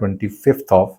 25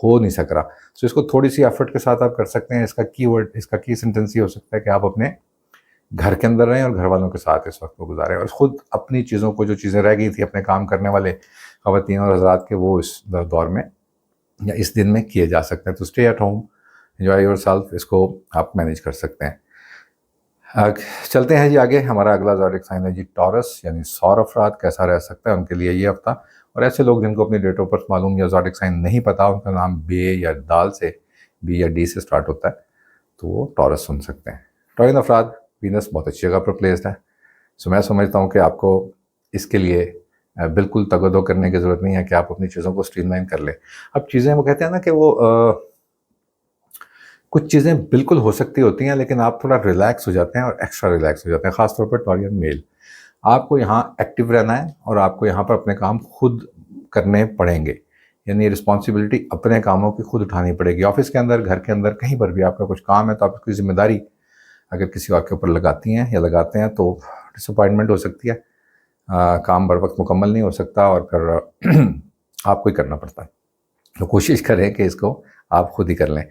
हो नहीं सक रहा। तो इसको थोड़ी सी एफर्ट के साथ आप कर सकते हैं। इसका की वर्ड, इसका की सेंटेंस ये हो सकता है कि आप अपने घर के अंदर रहें और घर वालों के साथ इस वक्त को गुजारें, और ख़ुद अपनी चीज़ों को, जो चीज़ें रह गई थी अपने काम करने वाले ख़वातीन और हज़रात के, वो इस दौर में या इस दिन में किए जा सकते हैं। तो stay at home, enjoy your self, इसको आप मैनेज कर सकते हैं। चलते हैं जी आगे। हमारा अगला ज़ोडिएक साइन है जी टॉरस, यानी सौर अफराद कैसा रह सकता है उनके लिए ये हफ्ता। और ऐसे लोग जिनको अपनी डेट ऑफ बर्थ मालूम या ज़ोडिएक साइन नहीं पता, उनका नाम बे या दाल से, बी या डी से स्टार्ट होता है, तो वो टॉरस सुन सकते हैं। टॉरिन अफराद, वीनस बहुत अच्छी जगह पर प्लेस्ड है, सो मैं समझता हूँ कि आपको इसके लिए बिल्कुल तगदो करने की ज़रूरत नहीं है कि आप अपनी चीज़ों को स्ट्रीमलाइन कर लें। अब चीज़ें, वो कहते हैं ना कि वो कुछ चीज़ें बिल्कुल हो सकती होती हैं, लेकिन आप थोड़ा रिलैक्स हो जाते हैं और एक्स्ट्रा रिलैक्स हो जाते हैं, ख़ासतौर पर टॉरियन मेल। आपको यहाँ एक्टिव रहना है और आपको यहाँ पर अपने काम खुद करने पड़ेंगे, यानी रिस्पॉन्सिबिलिटी अपने कामों की खुद उठानी पड़ेगी। ऑफिस के अंदर, घर के अंदर, कहीं पर भी आपका कुछ काम है तो आप उसकी जिम्मेदारी अगर किसी और के ऊपर लगाती हैं या लगाते हैं तो डिसअपॉइंटमेंट हो सकती है, काम बर वक्त मुकम्मल नहीं हो सकता और फिर आपको ही करना पड़ता है। तो कोशिश करें कि इसको आप खुद ही कर लें।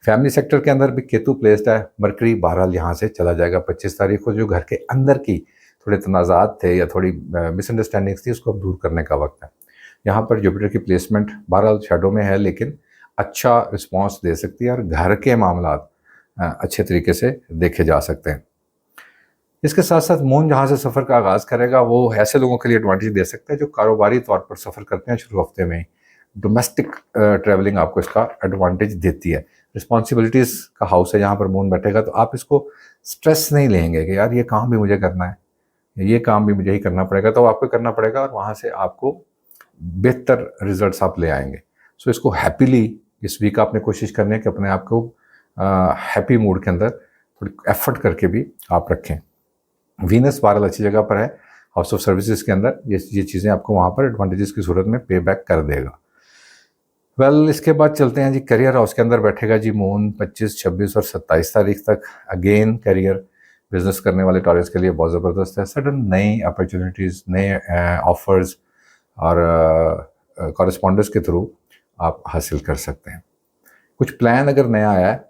फैमिली सेक्टर के अंदर भी केतु प्लेस्ड है। मरकरी बहरहाल यहाँ से चला जाएगा 25 तारीख को। जो घर के अंदर की थोड़े तनाज़ात थे या थोड़ी मिसअंडरस्टैंडिंग्स थी, उसको अब दूर करने का वक्त है। यहाँ पर जुपिटर की प्लेसमेंट बहरहाल शैडो में है, लेकिन अच्छा रिस्पॉन्स दे सकती है और घर के मामलात अच्छे तरीके से देखे जा सकते हैं। इसके साथ साथ मून जहाँ से सफ़र का आगाज़ करेगा, वो ऐसे लोगों के लिए एडवांटेज दे सकता है जो कारोबारी तौर पर सफ़र करते हैं शुरू हफ्ते में ही। डोमेस्टिक ट्रैवलिंग आपको इसका एडवांटेज देती है। रिस्पॉन्सिबिलिटीज़ का हाउस है जहाँ पर मून बैठेगा, तो आप इसको स्ट्रेस नहीं लेंगे कि यार ये काम भी मुझे करना है, ये काम भी मुझे ही करना पड़ेगा, तो आपको करना पड़ेगा और वहाँ से आपको बेहतर रिजल्ट्स आप ले आएंगे। सो इसको हैप्पीली इस वीक आपने कोशिश करनी है कि अपने आप को हैप्पी मूड के अंदर थोड़ी एफर्ट करके भी आप रखें। वीनस बहरहाल अच्छी जगह पर है, हाउस ऑफ सर्विसेज के अंदर। ये चीज़ें आपको वहाँ पर एडवांटेजेस की सूरत में पे बैक कर देगा। इसके बाद चलते हैं जी करियर हाउस के अंदर बैठेगा जी मून 25, 26 और 27 तारीख तक। अगेन करियर, बिजनेस करने वाले टॉरस के लिए बहुत ज़बरदस्त है। सडन नई अपॉर्चुनिटीज़, नए ऑफर्स और कॉरेस्पॉन्डेंस के थ्रू आप हासिल कर सकते हैं। कुछ प्लान अगर नया आया है,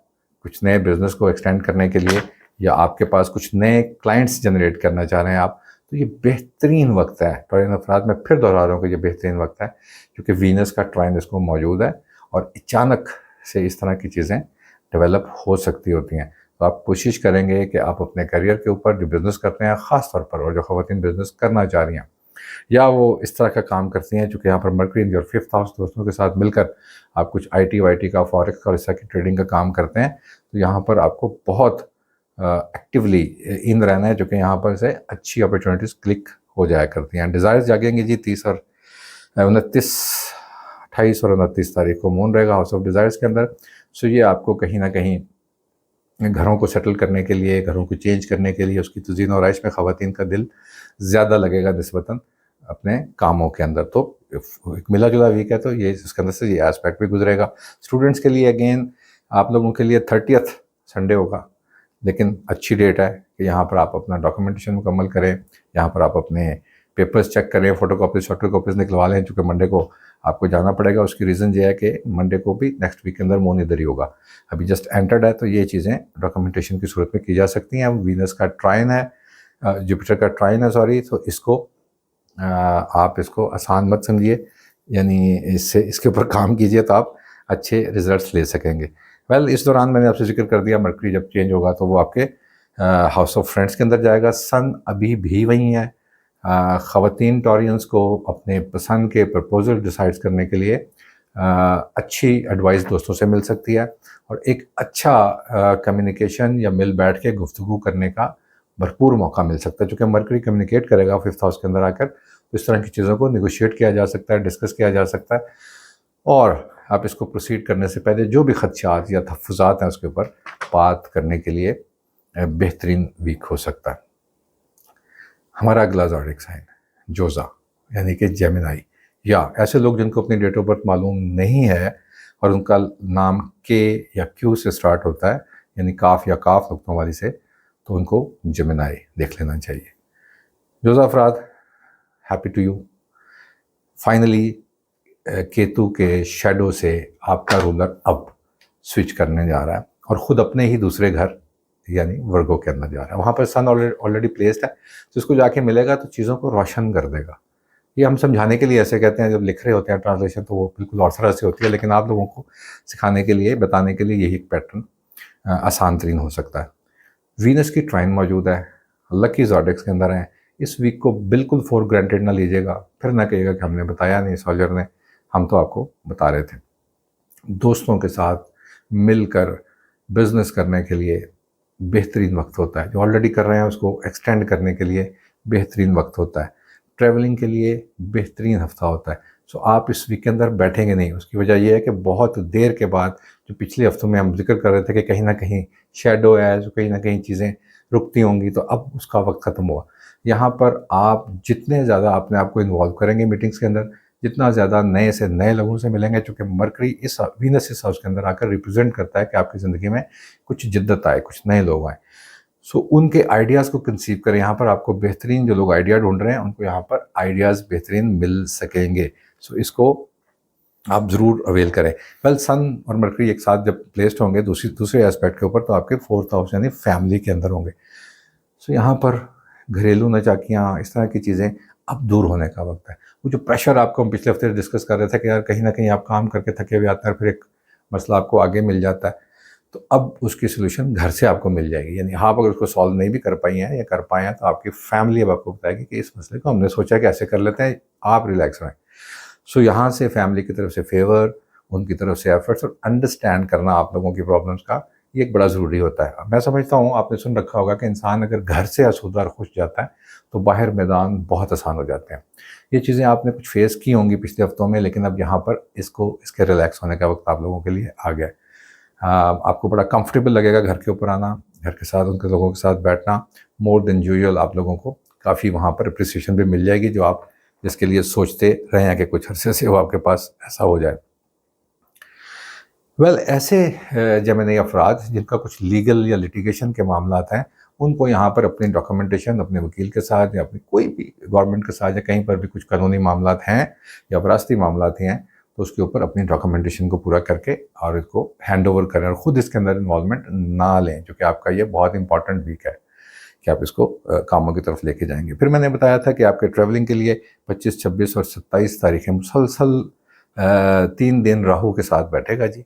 कुछ नए बिजनेस को एक्सटेंड करने के लिए, या आपके पास कुछ नए क्लाइंट्स जनरेट करना चाह रहे हैं आप, तो ये बेहतरीन वक्त है। टॉरिन अफराद में फिर दोहरा रहा हूँ कि ये बेहतरीन वक्त है क्योंकि वीनस का ट्राइन इसको मौजूद है और अचानक से इस तरह की चीज़ें डेवलप हो सकती होती हैं। तो आप कोशिश करेंगे कि आप अपने करियर के ऊपर, जो बिज़नेस करते हैं ख़ास तौर पर, और जो ख़वातीन बिज़नेस करना चाह रही हैं या वो इस तरह का काम करती हैं, चूँकि यहाँ पर mercury in your 5th house, दोस्तों के साथ मिलकर आप कुछ IT वाईटी का, फॉरेक्स और इस तरह की ट्रेडिंग का काम करते हैं, तो यहाँ पर आपको बहुत एक्टिवली इन रहना है, जो कि यहाँ पर से अच्छी अपॉर्चुनिटीज़ क्लिक हो जाया करती हैं। डिज़ायर्स जागेंगे जी 30 और 29, 28 और 29 तारीख को मून रहेगा हाउस ऑफ डिज़ायर्स के अंदर। सो ये आपको कहीं ना कहीं घरों को सेटल करने के लिए, घरों को चेंज करने के लिए, उसकी तज़ीन और आइश में ख़वातीन का दिल ज़्यादा लगेगा निस्बतन अपने कामों के अंदर। तो एक मिला जुला वीक है, तो ये इसके अंदर से ये एस्पेक्ट भी गुजरेगा। स्टूडेंट्स के लिए अगेन आप लोगों के लिए 30th संडे होगा, लेकिन अच्छी डेट है कि यहाँ पर आप अपना डॉक्यूमेंटेशन मुकम्मल करें, यहाँ पर आप अपने पेपर्स चेक करें, फ़ोटो कॉपीज, शॉर्ट कॉपीज़ निकलवा लें, चूँकि मंडे को आपको जाना पड़ेगा। उसकी रीज़न ये है कि मंडे को भी नेक्स्ट वीक के अंदर मून इधर ही होगा, अभी जस्ट एंटर्ड है, तो ये चीज़ें डॉक्यूमेंटेशन की सूरत में की जा सकती हैं। वीनस का ट्राइन है, जुपिटर का ट्राइन है सॉरी, तो इसको आप इसको आसान मत समझिए, यानी इसके ऊपर काम कीजिए तो आप अच्छे रिजल्ट्स ले सकेंगे। इस दौरान मैंने आपसे जिक्र कर दिया, मरकरी जब चेंज होगा तो वो आपके हाउस ऑफ फ्रेंड्स के अंदर जाएगा। सन अभी भी वही है। ख़वातीन टॉरियंस को अपने पसंद के प्रपोजल डिसाइड करने के लिए अच्छी एडवाइस दोस्तों से मिल सकती है और एक अच्छा कम्युनिकेशन या मिल बैठ के गुफ्तगू करने का भरपूर मौका मिल सकता है। चूँकि मरकरी कम्युनिकेट करेगा 5th हाउस के अंदर आकर, तो इस तरह की चीज़ों को निगोशिएट किया जा सकता है, डिस्कस किया जा सकता है, और आप इसको प्रोसीड करने से पहले जो भी खदशात या तहफ़्फ़ुज़ात हैं उसके ऊपर बात करने के लिए बेहतरीन वीक हो सकता है। हमारा अगला ज़ोडिएक साइन जोज़ा, यानी कि जेमिनी, या ऐसे लोग जिनको अपनी डेट ऑफ बर्थ मालूम नहीं है और उनका नाम के या क्यू से स्टार्ट होता है, यानी काफ या काफ नुक्तों वाली से, तो उनको जेमिनी देख लेना चाहिए। जोज़ा अफराद, happy to you. Finally Ketu के शेडो से आपका रूलर अब स्विच करने जा रहा है और ख़ुद अपने ही दूसरे घर यानी वर्गो के अंदर जा रहा है। वहाँ पर सन ऑलरेडी प्लेस्ड है, तो उसको जाके मिलेगा तो चीज़ों को रोशन कर देगा। ये हम समझाने के लिए ऐसे कहते हैं, जब लिख रहे होते हैं ट्रांसलेशन तो वो बिल्कुल और तरह से होती है, लेकिन आप लोगों को सिखाने के लिए, बताने के लिए यही एक पैटर्न आसान तरीन हो सकता है। वीनस की ट्राइन मौजूद है, लकी ज़ोडिएक्स के अंदर है। इस वीक को बिल्कुल फॉर ग्रांटेड ना लीजिएगा, फिर ना कहिएगा कि हमने बताया नहीं सोल्जर ने, हम तो आपको बता रहे थे। दोस्तों के साथ मिलकर बिजनेस करने के लिए बेहतरीन वक्त होता है। जो ऑलरेडी कर रहे हैं उसको एक्सटेंड करने के लिए बेहतरीन वक्त होता है। ट्रैवलिंग के लिए बेहतरीन हफ्ता होता है। सो आप इस वीक के अंदर बैठेंगे नहीं। उसकी वजह यह है कि बहुत देर के बाद, जो पिछले हफ्तों में हम जिक्र कर रहे थे कि कहीं ना कहीं शेडो है, जो कहीं ना कहीं चीज़ें रुकती होंगी, तो अब उसका वक्त ख़त्म हुआ। यहाँ पर आप जितने ज़्यादा अपने आप को इन्वॉल्व करेंगे मीटिंग्स के अंदर, जितना ज़्यादा नए से नए लोगों से मिलेंगे, चूँकि मरकरी इस वीनस इस हाउस के अंदर आकर रिप्रेजेंट करता है कि आपकी ज़िंदगी में कुछ जिद्दत आए, कुछ नए लोग आए। सो उनके आइडियाज़ को कंसीव करें। यहाँ पर आपको बेहतरीन, जो लोग आइडिया ढूंढ रहे हैं उनको यहाँ पर आइडियाज़ बेहतरीन मिल सकेंगे। सो इसको आप ज़रूर अवेल करें। वेल, सन और मरकरी एक साथ जब प्लेस्ड होंगे दूसरे एस्पेक्ट के ऊपर, तो आपके 4th हाउस यानी फैमिली के अंदर होंगे। सो यहाँ पर घरेलू नचाकियाँ, इस तरह की चीज़ें अब दूर होने का वक्त है। वो जो प्रेशर आपको हम पिछले हफ्ते डिस्कस कर रहे थे कि यार कहीं ना कहीं आप काम करके थके हुए आते हैं, फिर एक मसला आपको आगे मिल जाता है, तो अब उसकी सोल्यूशन घर से आपको मिल जाएगी। यानी आप अगर उसको सॉल्व नहीं भी कर पाई हैं या कर पाए हैं, तो आपकी फैमिली अब आपको बताएगी कि इस मसले को हमने सोचा कि ऐसे कर लेते हैं, आप रिलैक्स रहें। सो यहाँ से फैमिली की तरफ से फेवर, उनकी तरफ से एफर्ट्स और अंडरस्टैंड करना आप लोगों की प्रॉब्लम्स का, ये एक बड़ा ज़रूरी होता है। मैं समझता हूँ, आपने सुन रखा होगा कि इंसान अगर घर से आसूदा और खुश जाता है तो बाहर मैदान बहुत आसान हो जाते हैं। ये चीज़ें आपने कुछ फेस की होंगी पिछले हफ्तों में, लेकिन अब यहाँ पर इसके रिलैक्स होने का वक्त आप लोगों के लिए आ गया है। आपको बड़ा कंफर्टेबल लगेगा घर के ऊपर आना, घर के साथ उनके लोगों के साथ बैठना। मोर देन यूजुअल आप लोगों को काफ़ी वहाँ पर अप्रिसिएशन भी मिल जाएगी, जो आप जिसके लिए सोचते रहे हैं कि कुछ अरसे से वो आपके पास ऐसा हो जाए। वेल, ऐसे जेमिनी अफराद जिनका कुछ लीगल या लिटिगेशन के मामला हैं, उनको यहाँ पर अपनी डॉक्यूमेंटेशन अपने वकील के साथ या अपनी कोई भी गवर्नमेंट के साथ या कहीं पर भी कुछ कानूनी मामला हैं या वरासती मामला हैं, तो उसके ऊपर अपनी डॉक्यूमेंटेशन को पूरा करके और इसको हैंड ओवर करें और ख़ुद इसके अंदर इन्वॉल्वमेंट ना लें, क्योंकि आपका ये बहुत इंपॉर्टेंट वीक है कि आप इसको कामों की तरफ लेके जाएंगे। फिर मैंने बताया था कि आपके ट्रैवलिंग के लिए 25, 26 और 27 तारीखें मुसलसल 3 दिन राहु के साथ बैठेगा जी।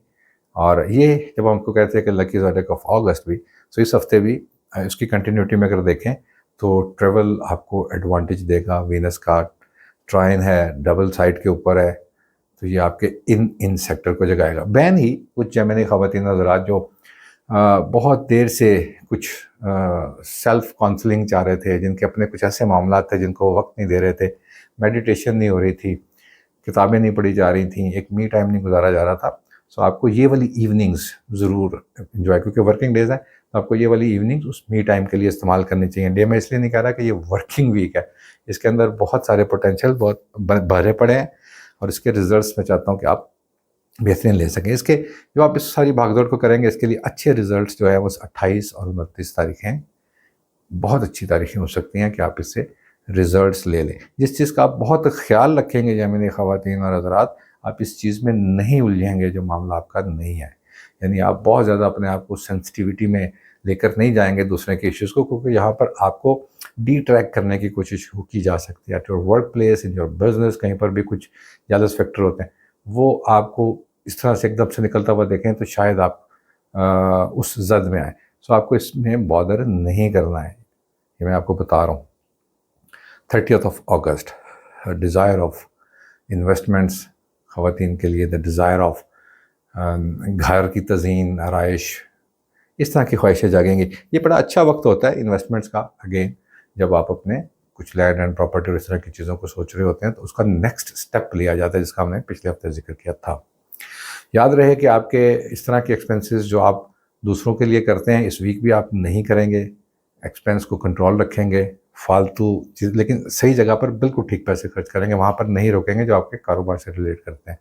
और ये जब हम आपको कहते हैं कि लकी ज़ोडिएक ऑफ अगस्त भी, तो इस हफ्ते भी इसकी कंटिन्यूटी में अगर देखें तो ट्रैवल आपको एडवांटेज देगा। वीनस का ट्राइन है, डबल साइड के ऊपर है, तो ये आपके इन सेक्टर को जगाएगा। बैन ही कुछ जेमिनी ख़वातीन हज़रात जो बहुत देर से कुछ सेल्फ काउंसलिंग चाह रहे थे, जिनके अपने कुछ ऐसे मामला थे जिनको वक्त नहीं दे रहे थे, मेडिटेशन नहीं हो रही थी, किताबें नहीं पढ़ी जा रही थी, एक मी टाइम नहीं गुजारा जा रहा था। सो आपको ये वाली इवनिंग्स ज़रूर इन्जॉय, क्योंकि वर्किंग डेज़ हैं, तो आपको ये वाली इवनिंग्स उस मी टाइम के लिए इस्तेमाल करनी चाहिए। डे में इसलिए नहीं कह रहा कि ये वर्किंग वीक है, इसके अंदर बहुत सारे पोटेंशियल बहुत भरे पड़े हैं और इसके रिजल्ट्स मैं चाहता हूँ कि आप बेहतरीन ले सकें। इसके जो आप इस सारी भागदौड़ को करेंगे, इसके लिए अच्छे रिजल्ट्स जो है वो 28 और 29 तारीखें बहुत अच्छी तारीखें हो सकती हैं कि आप इससे रिजल्ट्स ले लें। जिस चीज़ का आप बहुत ख्याल रखेंगे जेमिनी ख़वातीन और हज़रात, आप इस चीज़ में नहीं उलझेंगे जो मामला आपका नहीं है। यानी आप बहुत ज़्यादा अपने आप को सेंसिटिविटी में लेकर नहीं जाएंगे दूसरे के इश्यूज़ को, क्योंकि यहाँ पर आपको डिट्रैक्ट करने की कोशिश की जा सकती है। At your work place, in your business, कहीं पर भी कुछ जेलस फैक्टर होते हैं, वो आपको इस तरह से एकदम से निकलता हुआ देखें तो शायद आप उस जद में आए। सो आपको इसमें बॉदर नहीं करना है, ये मैं आपको बता रहा हूँ। 30th of August, desire of investments ख़वातीन के लिए, द डिज़ायर ऑफ घर की तज़ीन, आराइश, इस तरह की ख्वाहिशें जागेंगी। ये बड़ा अच्छा वक्त होता है इन्वेस्टमेंट्स का। अगेन, जब आप अपने कुछ लैंड एंड प्रॉपर्टी और इस तरह की चीज़ों को सोच रहे होते हैं, तो उसका नेक्स्ट स्टेप लिया जाता है, जिसका हमने पिछले हफ्ते जिक्र किया था। याद रहे कि आपके इस तरह के एक्सपेंसेस जो आप दूसरों के लिए करते हैं, इस वीक भी आप नहीं करेंगे। एक्सपेंस को कंट्रोल रखेंगे, फालतू चीज़, लेकिन सही जगह पर बिल्कुल ठीक पैसे खर्च करेंगे, वहाँ पर नहीं रोकेंगे जो आपके कारोबार से रिलेट करते हैं।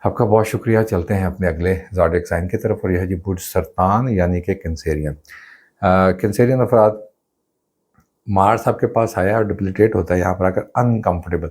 आपका बहुत शुक्रिया। चलते हैं अपने अगले ज़ोडिएक साइन की तरफ, और यह जी बुर्ज सरतान यानी कि कैंसेरियन। कैंसेरियन अफराद, मार्स आपके पास आया और डिप्लीटेट होता है यहाँ पर आकर अनकम्फर्टेबल।